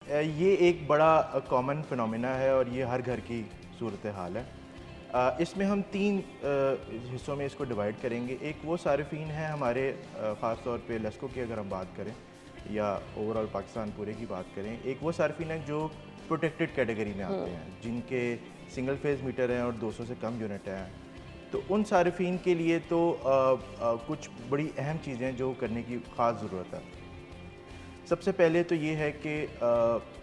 ये एक बड़ा कॉमन फिनोमेना है और ये हर घर की सूरत हाल है। इसमें हम तीन हिस्सों में इसको डिवाइड करेंगे। एक वो सारिफीन है हमारे ख़ास तौर पे लेस्को की अगर हम बात करें या ओवरऑल पाकिस्तान पूरे की बात करें, एक वो सारिफीन है जो प्रोटेक्टेड कैटेगरी में आते हैं, जिनके सिंगल फेज़ मीटर हैं और 200 से कम यूनिट हैं। तो उन सारिफीन के लिए तो कुछ बड़ी अहम चीज़ें जो करने की ख़ास ज़रूरत है। सबसे पहले तो ये है कि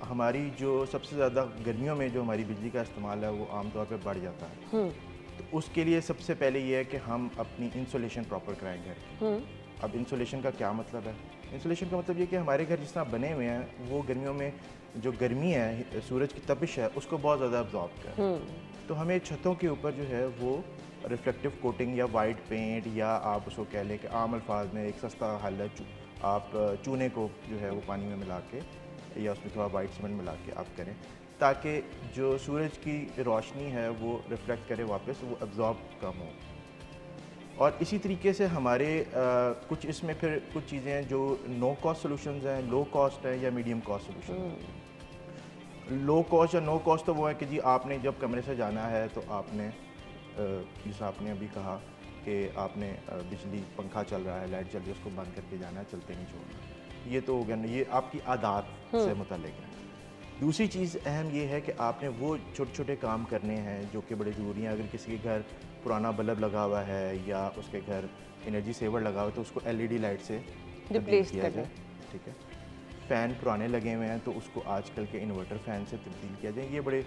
हमारी जो सबसे ज़्यादा गर्मियों में जो हमारी बिजली का इस्तेमाल है वो आमतौर पे बढ़ जाता है। तो उसके लिए सबसे पहले ये है कि हम अपनी इंसुलेशन प्रॉपर कराएं घर की। अब इंसुलेशन का क्या मतलब है? इंसुलेशन का मतलब ये कि हमारे घर जिस तरह बने हुए हैं वो गर्मियों में जो गर्मी है, सूरज की तपिश है, उसको बहुत ज़्यादा अब्जॉर्ब करें। तो हमें छतों के ऊपर जो है वो रिफ्लेक्टिव कोटिंग या वाइट पेंट, या आप उसको कह लें कि आम अल्फाज में एक सस्ता हल है, आप चूने को जो है वो पानी में मिला के या उसमें थोड़ा वाइट सीमेंट मिला के आप करें, ताकि जो सूरज की रोशनी है वो रिफ्लेक्ट करे वापस, वो एब्जॉर्ब कम हो। और इसी तरीके से हमारे कुछ इसमें फिर कुछ चीज़ें हैं जो नो कॉस्ट सोल्यूशंस हैं, लो कॉस्ट है या medium cost solution. Low cost या नो कॉस्ट तो वो है कि जी आपने जब कमरे से जाना है तो आपने जैसा आपने अभी कहा कि आपने बिजली पंखा चल रहा है, लाइट चल रही है, उसको बंद करके जाना है, चलते नहीं छोड़ना। ये तो हो गया ना, ये आपकी आदत से मुतल्लिक है। दूसरी चीज़ अहम ये है कि आपने वो छोटे छोटे काम करने हैं जो कि बड़े ज़रूरी हैं। अगर किसी के घर पुराना बल्ब लगा हुआ है या उसके घर एनर्जी सेवर लगा हुआ है तो उसको एलईडी लाइट से रिप्लेस किया जाए, ठीक है। फ़ैन पुराने लगे हुए हैं तो उसको आजकल के इन्वर्टर फ़ैन से तब्दील किया जाए। ये बड़े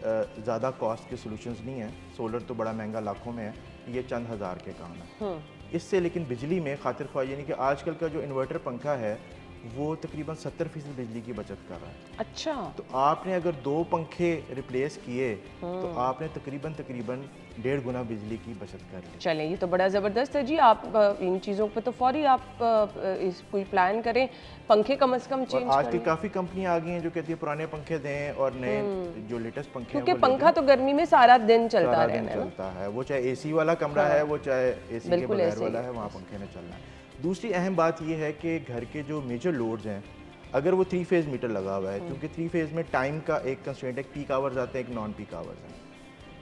ज़्यादा कॉस्ट के सॉल्यूशंस नहीं हैं। सोलर तो बड़ा महंगा लाखों में है, ये चंद हज़ार के काम है इससे। लेकिन बिजली में खातिर ख्वाह यानी कि आजकल का जो इन्वर्टर पंखा है वो तकरीबन 70% बिजली की बचत कर रहा है। अच्छा। तो आपने अगर 2 पंखे रिप्लेस किए तो आपने तकरीबन 1.5 गुना बिजली की बचत कर ली। चलें, ये तो बड़ा ज़बरदस्त है जी। आप इन चीज़ों पे तो फौरी आप इस कोई प्लान करें, पंखे कम से कम चेंज और आजकल करें, काफ़ी कंपनियां आ गई हैं जो कहती है पुराने पंखे दें और नए जो लेटेस्ट पंखे हैं क्योंकि वो ले पंखा दें। तो गर्मी में सारा दिन चलता सारा दिन रहना है ना। चलता है, वो चाहे एसी वाला कमरा है, वो चाहे एसी के बिल्कुल बगैर ऐसे ही वाला है, वहाँ पंखे ने चलना है। दूसरी अहम बात ये है कि घर के जो मेजर लोड्स हैं, अगर वो 3 फेज़ मीटर लगा हुआ है, क्योंकि 3 फेज़ में टाइम का एक कंस्ट्रेंट है, पीक आवर्स आते हैं, एक नॉन पीक आवर्स हैं।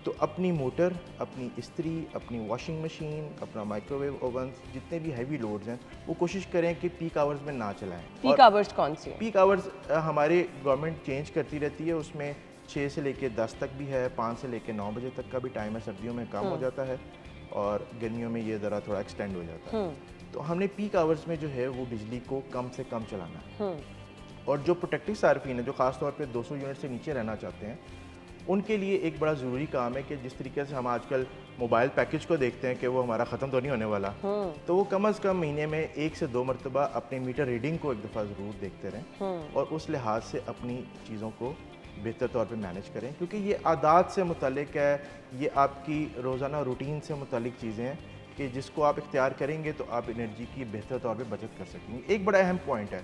तो अपनी मोटर, अपनी इस्त्री, अपनी वॉशिंग मशीन, अपना माइक्रोवेव ओवन, जितने भी हैवी लोड्स हैं वो कोशिश करें कि पीक आवर्स में ना चलाएं। पीक आवर्स कौन सी है? पीक आवर्स हमारे गवर्नमेंट चेंज करती रहती है, उसमें 6 से लेके 10 तक भी है, 5 से लेके 9 बजे तक का भी टाइम है। सर्दियों में कम हो जाता है और गर्मियों में ये ज़रा थोड़ा एक्सटेंड हो जाता है। तो हमने पीक आवर्स में जो है वो बिजली को कम से कम चलाना है। और जो प्रोटेक्टिव सार्फिन है, जो ख़ास तौर पे 200 यूनिट से नीचे रहना चाहते हैं, उनके लिए एक बड़ा ज़रूरी काम है कि जिस तरीके से हम आजकल मोबाइल पैकेज को देखते हैं कि वो हमारा ख़त्म तो नहीं होने वाला, तो वो कम से कम महीने में 1 से 2 मरतबा अपने मीटर रीडिंग को एक दफ़ा ज़रूर देखते रहें और उस लिहाज से अपनी चीज़ों को बेहतर तौर पे मैनेज करें, क्योंकि ये आदात से मुतल्लिक है, ये आपकी रोज़ाना रूटीन से मुतल्लिक चीज़ें हैं कि जिसको आप इख्तियार करेंगे तो आप एनर्जी की बेहतर तौर पे बचत कर सकेंगे। एक बड़ा अहम पॉइंट है,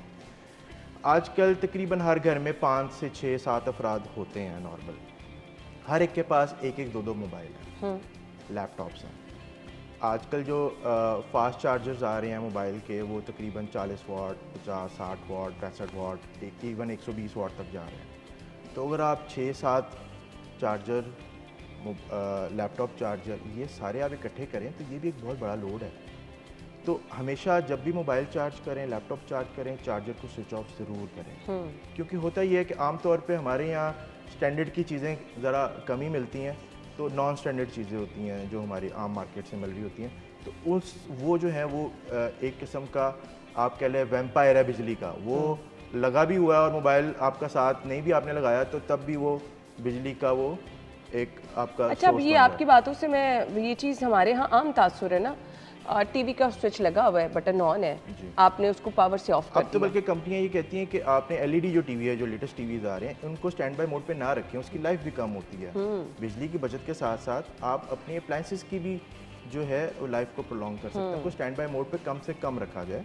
आजकल तकरीबन हर घर में 5 से 6, 7 अफराद होते हैं नॉर्मल। हर एक के पास एक एक 2-2 मोबाइल हैं, लैपटॉप्स हैं। आजकल जो फास्ट चार्जर्स आ रहे हैं मोबाइल के, वो तकरीबन 40 वाट, 50, 60 वाट, 65 वाट, इवन 120 वाट तक जा रहे हैं। तो अगर आप 6-7 चार्जर, लैपटॉप चार्जर, ये सारे आप इकट्ठे करें तो ये भी एक बहुत बड़ा लोड है। तो हमेशा जब भी मोबाइल चार्ज करें, लैपटॉप चार्ज करें, चार्जर को स्विच ऑफ ज़रूर करें। क्योंकि होता ये है कि आम तौर पे हमारे यहाँ स्टैंडर्ड की चीज़ें ज़रा कम ही मिलती हैं, तो नॉन स्टैंडर्ड चीज़ें होती हैं जो हमारी आम मार्केट से मिल रही होती हैं। तो वो जो है वो एक किस्म का आप कह लें वैम्पायर है बिजली का, वो लगा भी हुआ है और मोबाइल आपका साथ नहीं भी आपने लगाया तो तब भी वो बिजली का वो एक आपका अच्छा, अब सोर्स ये बन रहा आपकी बातों से मैं ये चीज़ हमारे यहाँ आम तासुर है ना, टीवी का स्विच लगा हुआ है, बटन ऑन है, आपने उसको पावर से ऑफ कर अब तो दिया। बल्कि कंपनियां ये कहती हैं कि आपने एलईडी जो टीवी है, जो लेटेस्ट टीवीज आ रहे हैं, उनको स्टैंड बाय मोड पे ना रखें, उसकी लाइफ भी कम होती है। बिजली की बचत के साथ साथ आप अपने अप्लाइंसेस की भी जो है वो लाइफ को प्रोलॉन्ग कर सकते हैं, उनको स्टैंड बाय मोड पे कम से कम रखा जाए,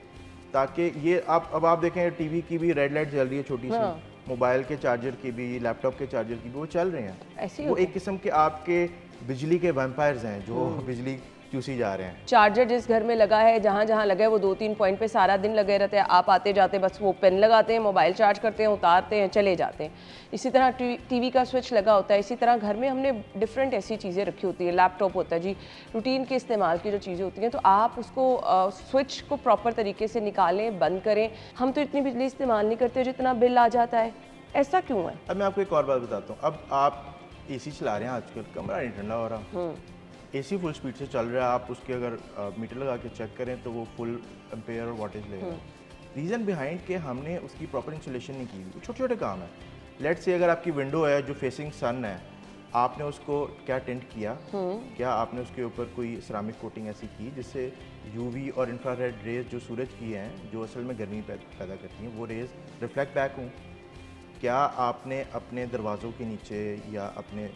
ताकि ये अब आप देखें टीवी की भी रेड लाइट जल रही है छोटी सी, मोबाइल के चार्जर की भी, लैपटॉप के चार्जर की भी, वो चल रहे हैं। ऐसे ही वो होता एक किस्म के आपके बिजली के वैम्पायर्स हैं जो बिजली चूसी जा रहे हैं। चार्जर जिस घर में लगा है, जहाँ जहाँ लगा है, वो 2-3 पॉइंट पे सारा दिन लगे रहते हैं। आप आते जाते बस वो पेन लगाते हैं, मोबाइल चार्ज करते हैं, उतारते हैं, चले जाते हैं। इसी तरह टीवी का स्विच लगा होता है। इसी तरह घर में हमने डिफरेंट ऐसी चीज़ें रखी होती है। लैपटॉप होता है जी, रूटीन के इस्तेमाल की जो चीज़ें होती हैं, तो आप उसको स्विच को प्रॉपर तरीके से निकालें, बंद करें। हम तो इतनी बिजली इस्तेमाल नहीं करते जितना बिल आ जाता है, ऐसा क्यों है? अब मैं आपको एक और बात बताता हूँ। अब आप एसी चला रहे हैं, आजकल कमरा नहीं ठंडा हो रहा, एसी फुल स्पीड से चल रहा है, आप उसके अगर मीटर लगा के चेक करें तो वो फुल एम्पेयर और वाटेज लेगा। रीज़न बिहाइंड के हमने उसकी प्रॉपर इंसुलेशन नहीं की। वो छोटे छोटे काम है। लेट्स से अगर आपकी विंडो है जो फेसिंग सन है, आपने उसको क्या टेंट किया, क्या आपने उसके ऊपर कोई सिरामिक कोटिंग ऐसी की जिससे यूवी और इंफ्रारेड रेज जो सूरज की हैं, जो असल में गर्मी पैदा करती हैं, वो रेज रिफ्लेक्ट बैक हों? क्या आपने अपने दरवाज़ों के नीचे या अपने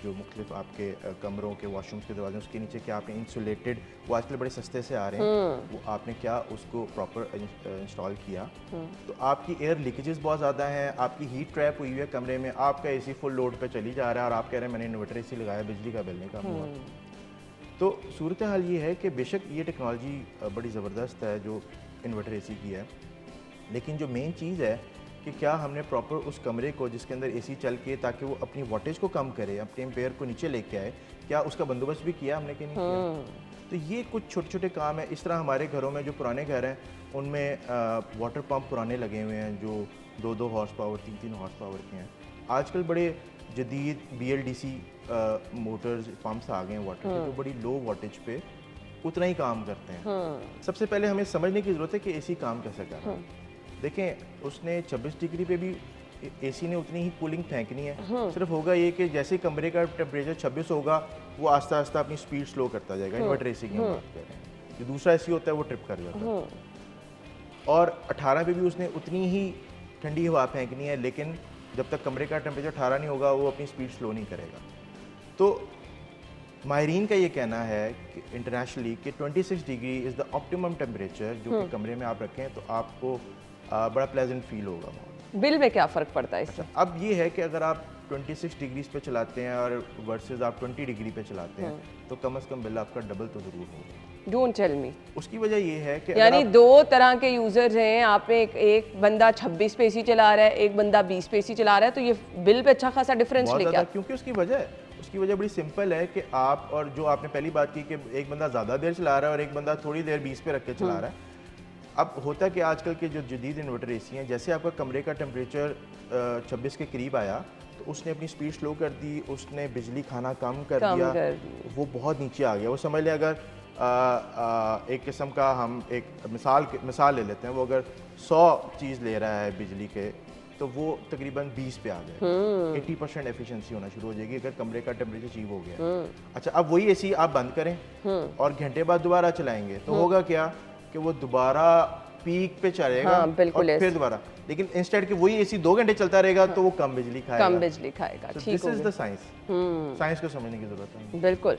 जो मुख्तलिफ आपके कमरों के वॉशरूम्स के दरवाजे उसके नीचे क्या आपने इंसुलेटेड, वो आजकल बड़े सस्ते से आ रहे हैं, वो आपने क्या उसको प्रॉपर इंस्टॉल किया? तो आपकी एयर लीकेजेस बहुत ज़्यादा हैं, आपकी हीट ट्रैप हुई है कमरे में, आपका एसी फुल लोड पे चली जा रहा है और आप कह रहे हैं मैंने इन्वर्टर एसी लगाया, बिजली का बिल नहीं कम हुआ। तो सूरत हाल ये है कि बेशक ये टेक्नोलॉजी बड़ी ज़बरदस्त है जो इन्वर्टर एसी की है, लेकिन जो मेन चीज़ है कि क्या हमने प्रॉपर उस कमरे को जिसके अंदर एसी चल के ताकि वो अपनी वाटेज को कम करे, अपने एम्पेयर को नीचे लेके आए, क्या उसका बंदोबस्त भी किया हमने कि नहीं किया? तो ये कुछ छोटे छोटे काम है। इस तरह हमारे घरों में जो पुराने घर हैं उनमें वाटर पंप पुराने लगे हुए हैं जो 2-2 हॉर्स पावर 3-3 हॉर्स पावर के हैं। आजकल बड़े जदीद BLDC मोटर्स पंप्स आ गए हैं वाटर के, जो बड़ी लो वाटेज पे उतना ही काम करते हैं। सबसे पहले हमें समझने की ज़रूरत है कि एसी काम कैसे कर रहा है। देखें, उसने 26 डिग्री पे भी एसी ने उतनी ही कूलिंग फेंकनी है। सिर्फ होगा ये कि जैसे कमरे का टेम्परेचर 26 होगा, वो आस्ता आस्ता अपनी स्पीड स्लो करता जाएगा। इन्वर्टर एसी की हम बात कर रहे हैं। जो दूसरा एसी होता है वो ट्रिप कर जाता है। और 18 पे भी उसने उतनी ही ठंडी हवा फेंकनी है, लेकिन जब तक कमरे का टेम्परेचर 18 नहीं होगा वो अपनी स्पीड स्लो नहीं करेगा। तो माहिरीन का ये कहना है कि इंटरनेशनली कि 26 degree is the optimum temperature जो कि कमरे में आप रखें तो आपको बड़ा प्लेजेंट फील होगा। बिल में क्या फ़र्क पड़ता है इससे? अब ये है कि अगर आप 26 डिग्रीज पे चलाते हैं और वर्सेस आप 20 डिग्री पे चलाते हैं तो कम से कम बिल आपका डबल तो ज़रूर होगा। Don't tell me. उसकी वजह ये है कि यानी दो तरह के यूजर्स हैं। आप में एक बंदा 26 पे एसी चला रहा है, एक बंदा 20 पे एसी चला रहा है, तो ये बिल पे अच्छा खासा डिफरेंस लेके आता है। क्योंकि उसकी वजह बड़ी सिंपल है कि आप, और जो आपने पहली बात की कि एक बंदा ज़्यादा देर चला रहा है और एक बंदा थोड़ी देर 20 पे रख के चला रहा है। अब होता है कि आजकल के जो जदीद इन्वर्टर एसी हैं, जैसे आपका कमरे का टेम्परेचर 26 के करीब आया तो उसने अपनी स्पीड स्लो कर दी, उसने बिजली खाना कम कर दिया, वो बहुत नीचे आ गया। वो समझ लें अगर एक किस्म का हम एक मिसाल ले लेते हैं, वो अगर 100 चीज़ ले रहा है बिजली के तो वो तकरीबन 20 पे आ गए। 80% एफिशिएंसी होना शुरू हो जाएगी अगर कमरे का टेम्परेचर अचीव हो गया। अच्छा, अब वही एसी आप बंद करें और घंटे बाद दोबारा चलाएंगे तो होगा क्या कि वो दोबारा पीक पे चलेगा। हाँ, बिल्कुल और फिर दोबारा, लेकिन इंस्टेड कि वही एसी 2 घंटे चलता रहेगा तो वो कम बिजली खाएगा। कम बिजली खाएगा। ठीक this is the science. Science को समझने की जरूरत है। बिल्कुल।